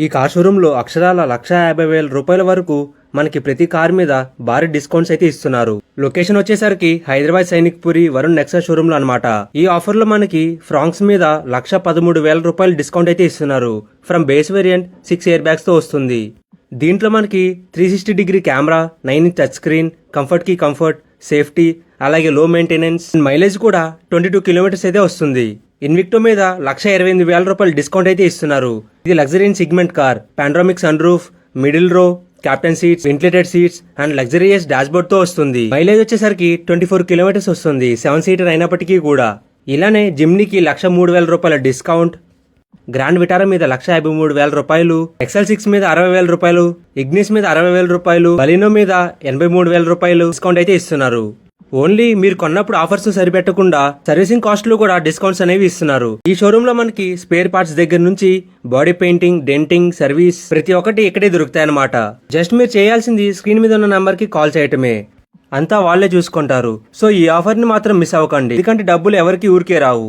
ఈ కార్ షోరూంలో అక్షరాల 1,50,000 వరకు మనకి ప్రతి కార్ మీద భారీ డిస్కౌంట్స్ అయితే ఇస్తున్నారు. లొకేషన్ వచ్చేసరికి హైదరాబాద్ సైనిక్ పురి వరుణ్ నెక్సా షోరూమ్ లో అనమాట. ఈ ఆఫర్ లో మనకి ఫ్రాంక్స్ మీద 1,13,000 డిస్కౌంట్ అయితే ఇస్తున్నారు. From base variant 6 air bags తో వస్తుంది. దీంట్లో మనకి 360 degree camera, 9 inch touch screen, comfort కి కంఫర్ట్, సేఫ్టీ, అలాగే లో మెయింటెనెన్స్, మైలేజ్ కూడా 22 కిలోమీటర్స్ అయితే వస్తుంది. ఇన్విక్టో మీద 1,28,000 డిస్కౌంట్ అయితే ఇస్తున్నారు. ఇది luxury in segment car, panoramic sunroof, middle row, captain seats, ventilated seats and luxurious dashboard తో వస్తుంది. మైలేజ్ వచ్చేసరికి 24 కిలోమీటర్స్ వస్తుంది, 7 సీటర్ అయినప్పటికీ కూడా. ఇలానే జిమ్నీకి 1,03,000 డిస్కౌంట్, గ్రాండ్ విటారా మీద 1,53,000, XL6 మీద 60,000, ఇగ్నిస్ మీద 60,000, బలినో మీద 83,000 డిస్కౌంట్ అయితే ఇస్తున్నారు. ఓన్లీ మీరు కొన్నప్పుడు ఆఫర్స్ సరిపెట్టకుండా సర్వీసింగ్ కాస్ట్ లో కూడా డిస్కౌంట్స్ అనేవి ఇస్తున్నారు. ఈ షోరూమ్ లో మనకి స్పేర్ పార్ట్స్ దగ్గర నుంచి బాడీ పెయింటింగ్, డెంటింగ్, సర్వీస్ ప్రతి ఒక్కటి ఇక్కడే దొరుకుతాయి అన్నమాట. జస్ట్ మీరు చేయాల్సింది స్క్రీన్ మీద ఉన్న నంబర్ కి కాల్ చేయటమే, అంతా వాళ్లే చూసుకుంటారు. సో ఈ ఆఫర్ ని మాత్రం మిస్ అవ్వకండి, ఎందుకంటే డబ్బులు ఎవరికి ఊరికే రావు.